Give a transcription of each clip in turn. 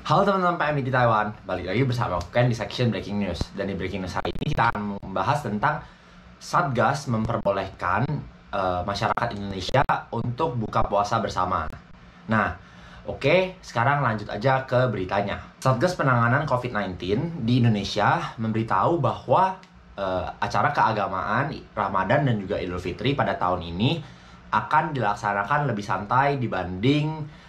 Halo teman-teman PMI di Taiwan, balik lagi bersama aku Ken di section Breaking News. Dan di Breaking News hari ini kita akan membahas tentang Satgas memperbolehkan masyarakat Indonesia untuk buka puasa bersama. Nah, oke, sekarang lanjut aja ke beritanya. Satgas Penanganan COVID-19 di Indonesia memberitahu bahwa acara keagamaan Ramadan dan juga Idul Fitri pada tahun ini akan dilaksanakan lebih santai dibanding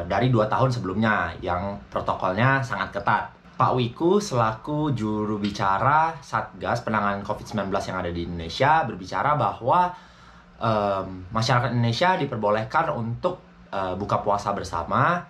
dari 2 tahun sebelumnya yang protokolnya sangat ketat. Pak Wiku selaku juru bicara Satgas Penanganan COVID-19 yang ada di Indonesia berbicara bahwa masyarakat Indonesia diperbolehkan untuk buka puasa bersama,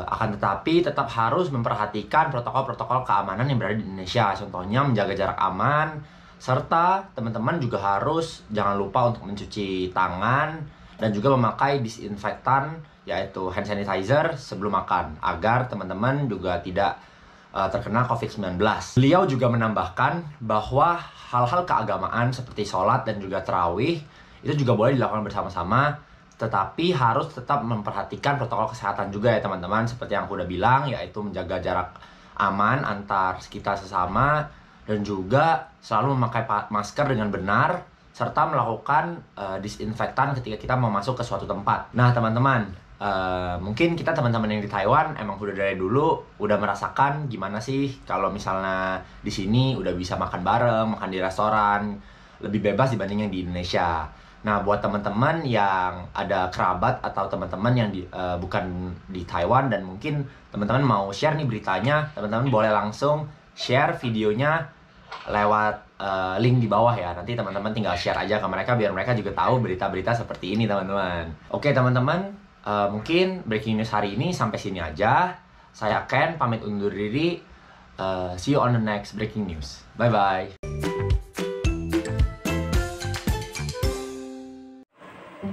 akan tetapi tetap harus memperhatikan protokol-protokol keamanan yang berada di Indonesia. Contohnya menjaga jarak aman, serta teman-teman juga harus jangan lupa untuk mencuci tangan dan juga memakai disinfektan yaitu hand sanitizer sebelum makan agar teman-teman juga tidak terkena COVID-19. Beliau juga menambahkan bahwa hal-hal keagamaan seperti sholat dan juga tarawih itu juga boleh dilakukan bersama-sama, tetapi harus tetap memperhatikan protokol kesehatan juga ya teman-teman, seperti yang aku udah bilang, yaitu menjaga jarak aman antar kita sesama dan juga selalu memakai masker dengan benar serta melakukan disinfektan ketika kita mau masuk ke suatu tempat. Nah teman-teman, mungkin kita teman-teman yang di Taiwan emang udah dari dulu udah merasakan gimana sih kalau misalnya di sini udah bisa makan bareng, makan di restoran, lebih bebas dibanding yang di Indonesia. Nah buat teman-teman yang ada kerabat atau teman-teman yang bukan di Taiwan dan mungkin teman-teman mau share nih beritanya, teman-teman boleh langsung share videonya lewat link di bawah ya. Nanti teman-teman tinggal share aja ke mereka biar mereka juga tahu berita-berita seperti ini teman-teman. Oke teman-teman, mungkin breaking news hari ini sampai sini aja. Saya Ken pamit undur diri. See you on the next breaking news. Bye bye.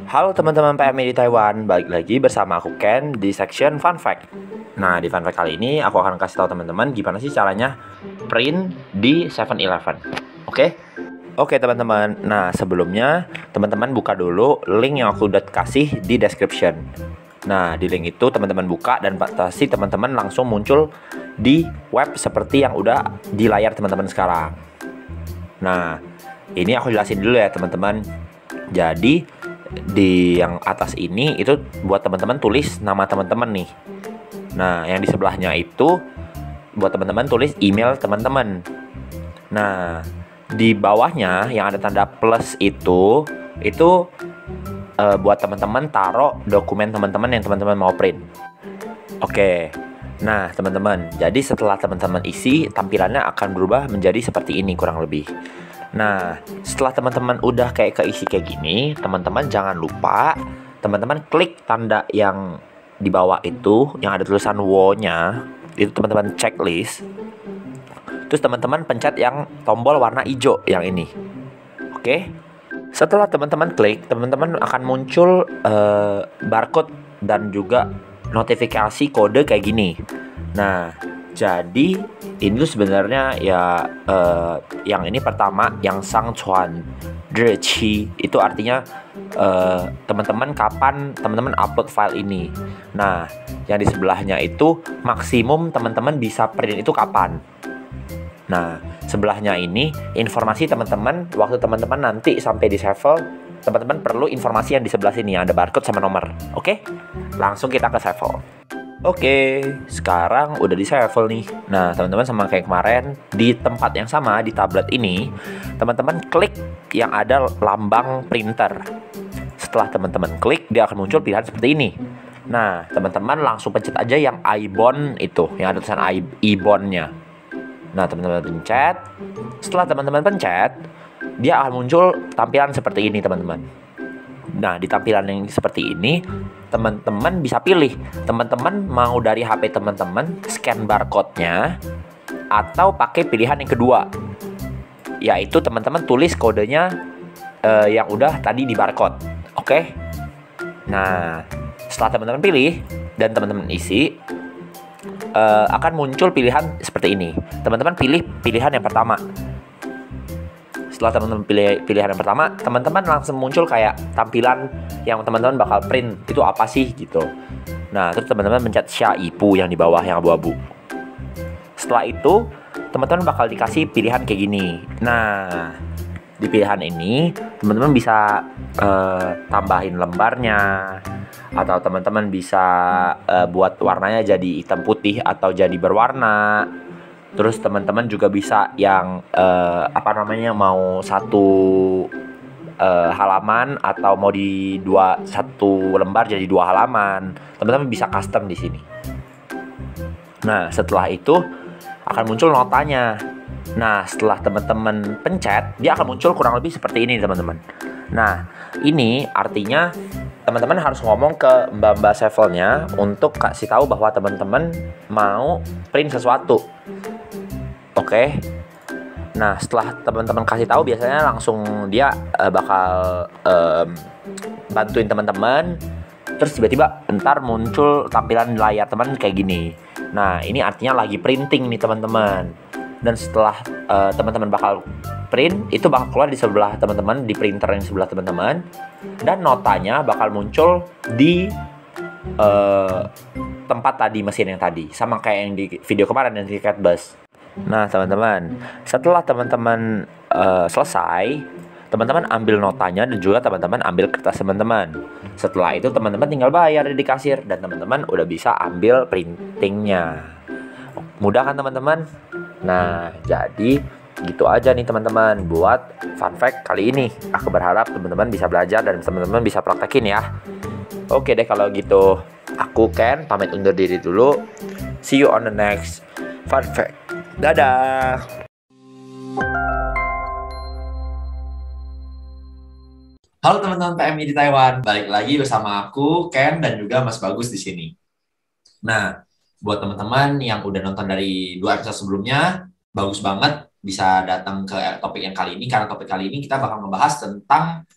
Halo teman-teman PMI di Taiwan, balik lagi bersama aku Ken di section Fun Fact. Nah di Fun Fact kali ini aku akan kasih tahu teman-teman gimana sih caranya print di 7-Eleven. Oke teman-teman, nah sebelumnya teman-teman buka dulu link yang aku udah kasih di description. Nah di link itu teman-teman buka dan pasti teman-teman langsung muncul di web seperti yang udah di layar teman-teman sekarang. Nah ini aku jelasin dulu ya teman-teman. Jadi di yang atas ini itu buat teman-teman tulis nama teman-teman nih. Nah yang di sebelahnya itu buat teman-teman tulis email teman-teman. Nah di bawahnya yang ada tanda plus itu buat teman-teman taruh dokumen teman-teman yang teman-teman mau print. Oke. Nah, teman-teman, jadi setelah teman-teman isi, tampilannya akan berubah menjadi seperti ini kurang lebih. Nah, setelah teman-teman udah kayak keisi kayak gini, teman-teman jangan lupa teman-teman klik tanda yang di bawah itu yang ada tulisan WO-nya, itu teman-teman checklist. Terus teman-teman pencet yang tombol warna hijau yang ini. Oke. Setelah teman-teman klik, teman-teman akan muncul barcode dan juga notifikasi kode kayak gini. Nah, jadi ini tuh sebenarnya ya yang ini pertama yang Sangchuan Zhiqi itu artinya teman-teman kapan teman-teman upload file ini. Nah, yang di sebelahnya itu maksimum teman-teman bisa print itu kapan. Nah, sebelahnya ini informasi teman-teman waktu teman-teman nanti sampai di Sevel, teman-teman perlu informasi yang di sebelah sini yang ada barcode sama nomor. Oke? Langsung kita ke Sevel. Oke, sekarang udah di Sevel nih. Nah, teman-teman sama kayak kemarin, di tempat yang sama di tablet ini, teman-teman klik yang ada lambang printer. Setelah teman-teman klik, dia akan muncul pilihan seperti ini. Nah, teman-teman langsung pencet aja yang ibon itu, yang ada tulisan ibon-nya. Nah, teman-teman pencet. Setelah teman-teman pencet, dia akan muncul tampilan seperti ini, teman-teman. Nah, di tampilan yang seperti ini, teman-teman bisa pilih. Teman-teman mau dari HP teman-teman scan barcode-nya atau pakai pilihan yang kedua, yaitu teman-teman tulis kodenya yang udah tadi di barcode. Oke? Nah, setelah teman-teman pilih dan teman-teman isi, akan muncul pilihan seperti ini. Teman-teman pilih pilihan yang pertama. setelah teman-teman pilih pilihan yang pertama, teman-teman langsung muncul kayak tampilan yang teman-teman bakal print itu apa sih gitu. Nah, terus teman-teman pencet Syaipu yang di bawah yang abu-abu. Setelah itu, teman-teman bakal dikasih pilihan kayak gini. Nah, di pilihan ini teman-teman bisa tambahin lembarnya, atau teman-teman bisa buat warnanya jadi hitam putih atau jadi berwarna. Terus teman-teman juga bisa yang mau satu halaman atau mau di satu lembar jadi 2 halaman. Teman-teman bisa custom di sini. Nah, setelah itu akan muncul notanya. Nah, setelah teman-teman pencet, dia akan muncul kurang lebih seperti ini, teman-teman. Nah, ini artinya teman-teman harus ngomong ke mbak-mbak sevelnya untuk kasih tahu bahwa teman-teman mau print sesuatu. Oke. Nah, setelah teman-teman kasih tahu, biasanya langsung dia bakal bantuin teman-teman. Terus tiba-tiba ntar muncul tampilan layar teman kayak gini. Nah, ini artinya lagi printing nih, teman-teman. Dan setelah teman-teman bakal print, itu bakal keluar di sebelah teman-teman, di printer yang sebelah teman-teman. Dan notanya bakal muncul di tempat tadi, mesin yang tadi. Sama kayak yang di video kemarin yang di Catbus. Nah, teman-teman, setelah teman-teman selesai, teman-teman ambil notanya dan juga teman-teman ambil kertas teman-teman. Setelah itu teman-teman tinggal bayar di kasir dan teman-teman udah bisa ambil printingnya. Mudah kan, teman-teman? Nah, jadi gitu aja nih, teman-teman, buat fun fact kali ini. Aku berharap teman-teman bisa belajar dan teman-teman bisa praktekin ya. Oke deh kalau gitu. Aku Ken pamit undur diri dulu. See you on the next fun fact. Dadah. Halo teman-teman PMI di Taiwan, balik lagi bersama aku Ken dan juga Mas Bagus di sini. Nah, buat teman-teman yang udah nonton dari 2 episode sebelumnya, bagus banget bisa datang ke topik yang kali ini, karena topik kali ini kita bakal membahas tentang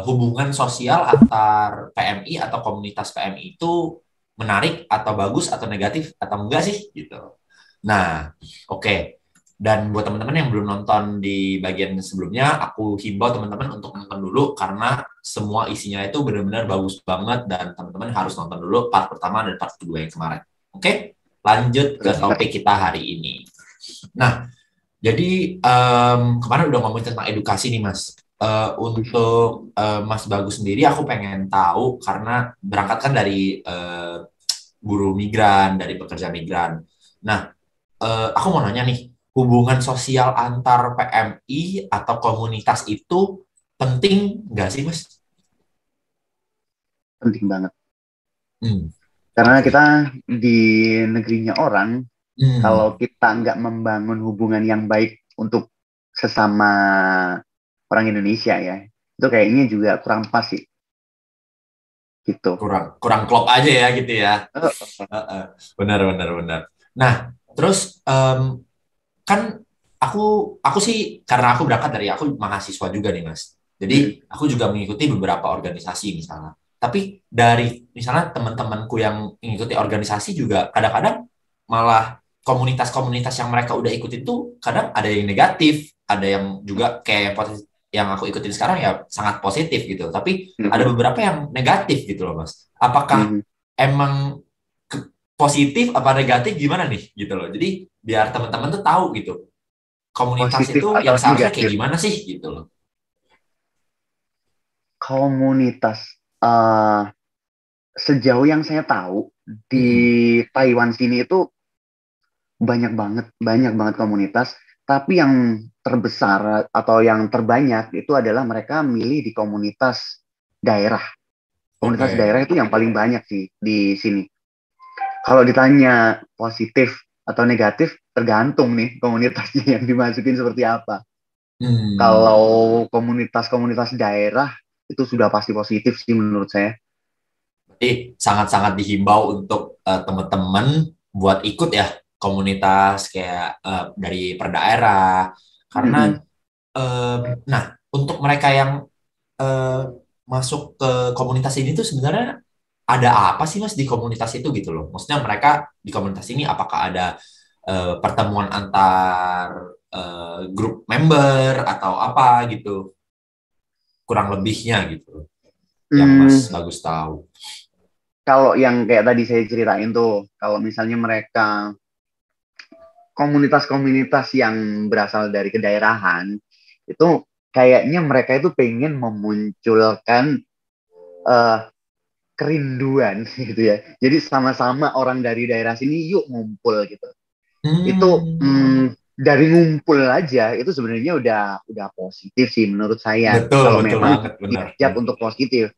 hubungan sosial antar PMI atau komunitas PMI itu menarik atau bagus atau negatif atau enggak sih gitu. Nah, oke. Dan buat teman-teman yang belum nonton di bagian sebelumnya, aku himbau teman-teman untuk nonton dulu karena semua isinya itu benar-benar bagus banget dan teman-teman harus nonton dulu part pertama dan part kedua yang kemarin. Oke, lanjut ke topik kita hari ini. Nah, jadi kemarin udah ngomongin tentang edukasi nih, Mas. Untuk Mas Bagus sendiri, aku pengen tahu karena berangkat kan dari buruh migran, dari pekerja migran. Nah, aku mau nanya nih, hubungan sosial antar PMI atau komunitas itu penting nggak sih, Mas? Penting banget. Karena kita di negerinya orang, kalau kita nggak membangun hubungan yang baik untuk sesama orang Indonesia ya, itu kayaknya juga kurang pas sih. Gitu. Kurang klop aja ya gitu ya. Benar. Nah, terus kan aku sih karena aku berangkat dari aku mahasiswa juga nih, Mas. Jadi aku juga mengikuti beberapa organisasi misalnya. Tapi dari misalnya teman-temanku yang mengikuti organisasi juga kadang-kadang malah komunitas-komunitas yang mereka udah ikutin tuh kadang ada yang negatif, ada yang juga kayak yang aku ikutin sekarang ya sangat positif gitu. Tapi ada beberapa yang negatif gitu loh, Mas. Apakah emang positif apa negatif gimana nih gitu loh. Jadi biar teman-teman tuh tahu gitu. Komunitas positif itu yang seharusnya kayak gimana sih gitu loh. Komunitas sejauh yang saya tahu di Taiwan sini itu banyak banget komunitas, tapi yang terbesar atau yang terbanyak itu adalah mereka milih di komunitas daerah. Komunitas daerah itu yang paling banyak sih di sini. Kalau ditanya positif atau negatif, tergantung nih komunitasnya yang dimasukin seperti apa. Kalau komunitas-komunitas daerah, itu sudah pasti positif sih menurut saya. Jadi sangat-sangat dihimbau untuk teman-teman buat ikut ya komunitas kayak dari per daerah. Karena, nah untuk mereka yang masuk ke komunitas ini tuh sebenarnya ada apa sih, Mas, di komunitas itu gitu loh. Maksudnya mereka di komunitas ini apakah ada pertemuan antar grup member atau apa gitu, kurang lebihnya gitu yang Mas Bagus tahu. Kalau yang kayak tadi saya ceritain tuh, kalau misalnya mereka komunitas-komunitas yang berasal dari kedaerahan, itu kayaknya mereka itu pengen memunculkan eh, kerinduan gitu ya. Jadi sama-sama orang dari daerah sini yuk ngumpul gitu. Itu dari ngumpul aja itu sebenarnya udah positif sih menurut saya. Betul, Kalau betul memang banget, benar. diajak untuk positif.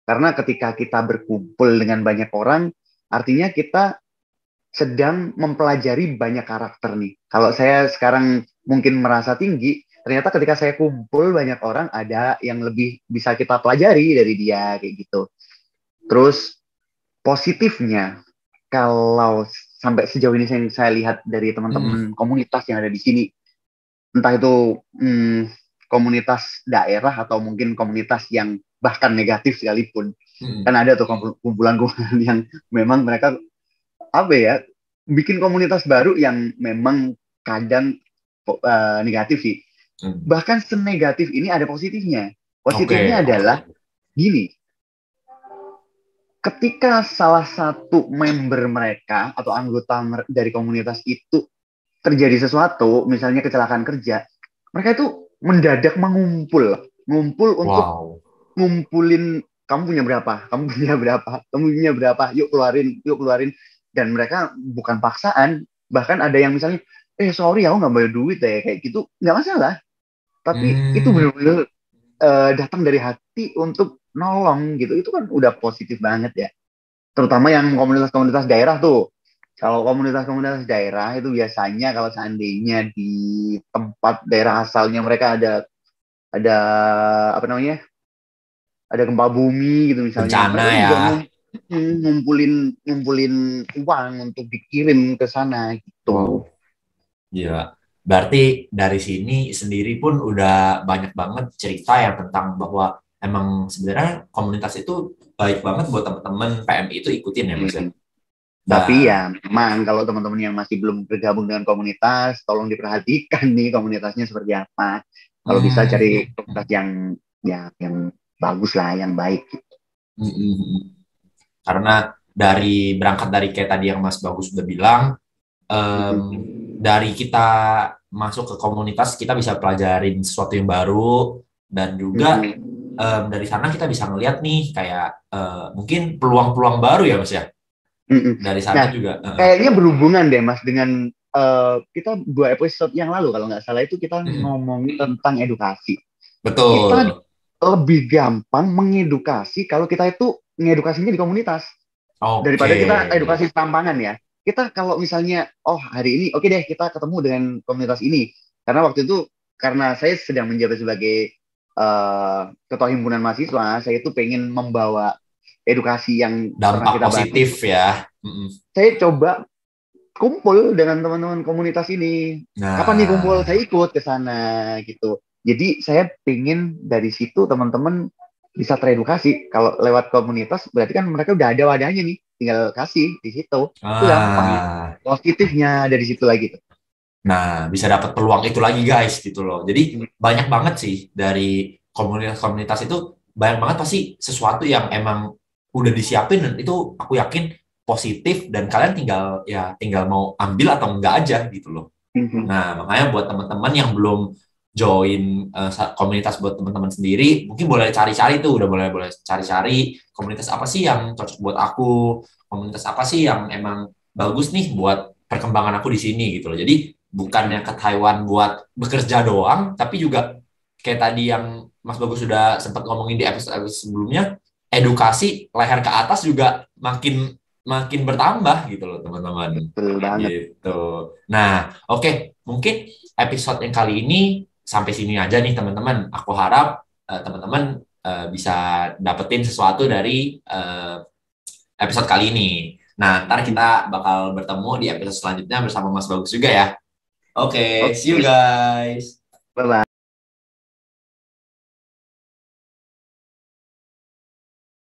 Karena ketika kita berkumpul dengan banyak orang, artinya kita sedang mempelajari banyak karakter nih. Kalau saya sekarang mungkin merasa tinggi, ternyata ketika saya kumpul banyak orang, ada yang lebih bisa kita pelajari dari dia kayak gitu. Terus positifnya, kalau sampai sejauh ini saya lihat dari teman-teman komunitas yang ada di sini, entah itu komunitas daerah atau mungkin komunitas yang bahkan negatif sekalipun, kan ada tuh kumpulan-kumpulan yang memang mereka apa ya, bikin komunitas baru yang memang kadang negatif sih. Bahkan senegatif ini ada positifnya. Positifnya adalah gini, ketika salah satu member mereka atau anggota dari komunitas itu terjadi sesuatu, misalnya kecelakaan kerja, mereka itu mendadak ngumpul untuk ngumpulin, kamu punya berapa, kamu punya berapa, yuk keluarin. Dan mereka bukan paksaan, bahkan ada yang misalnya, sorry aku nggak bayar duit deh, kayak gitu, nggak masalah. Tapi itu benar-benar datang dari hati untuk nolong gitu, itu kan udah positif banget ya. Terutama yang komunitas-komunitas daerah tuh. Kalau komunitas-komunitas daerah itu biasanya kalau seandainya di tempat daerah asalnya mereka ada apa namanya, ada gempa bumi gitu misalnya, bencana mereka ya, juga ngumpulin uang untuk dikirim ke sana gitu. Iya, berarti dari sini sendiri pun udah banyak banget cerita yang tentang bahwa emang sebenarnya komunitas itu baik banget buat teman-teman PMI itu ikutin ya Mas ya. Tapi ya memang kalau teman-teman yang masih belum bergabung dengan komunitas, tolong diperhatikan nih komunitasnya seperti apa. Kalau bisa cari komunitas yang bagus lah, yang baik gitu. Karena berangkat dari kayak tadi yang Mas Bagus udah bilang, dari kita masuk ke komunitas kita bisa pelajarin sesuatu yang baru, dan juga dari sana kita bisa ngeliat nih kayak mungkin peluang-peluang baru ya Mas ya. Dari sana juga kayaknya berhubungan deh Mas dengan kita 2 episode yang lalu kalau nggak salah itu kita ngomongin tentang edukasi. Betul. Kita lebih gampang mengedukasi kalau kita itu ngedukasinya di komunitas daripada kita edukasi serampangan ya. Kita kalau misalnya hari ini oke deh kita ketemu dengan komunitas ini, karena waktu itu karena saya sedang menjabat sebagai ketua himpunan mahasiswa, saya itu pengen membawa edukasi yang dampak kita positif bahas. Ya. Saya coba kumpul dengan teman-teman komunitas ini. Kapan nih kumpul? Saya ikut ke sana gitu. Jadi saya pengen dari situ teman-teman bisa teredukasi. Kalau lewat komunitas berarti kan mereka udah ada wadahnya nih, tinggal kasih di situ. Itu gampang. Positifnya dari situ lagi. Nah, bisa dapat peluang itu lagi guys gitu loh. Jadi banyak banget sih dari komunitas-komunitas itu, banyak banget pasti sesuatu yang emang udah disiapin, dan itu aku yakin positif, dan kalian tinggal mau ambil atau enggak aja gitu loh. Nah, makanya buat teman-teman yang belum join komunitas buat teman-teman sendiri, mungkin boleh cari-cari tuh, udah boleh cari-cari komunitas apa sih yang cocok buat aku, komunitas apa sih yang emang bagus nih buat perkembangan aku di sini gitu loh. Jadi bukannya ke Taiwan buat bekerja doang, tapi juga kayak tadi yang Mas Bagus sudah sempat ngomongin di episode sebelumnya, edukasi leher ke atas juga makin bertambah gitu loh teman-teman. Gitu. Nah, oke. Mungkin episode yang kali ini sampai sini aja nih teman-teman. Aku harap teman-teman bisa dapetin sesuatu dari episode kali ini. Nah, ntar kita bakal bertemu di episode selanjutnya bersama Mas Bagus juga ya. Oke, see you guys. Bye-bye.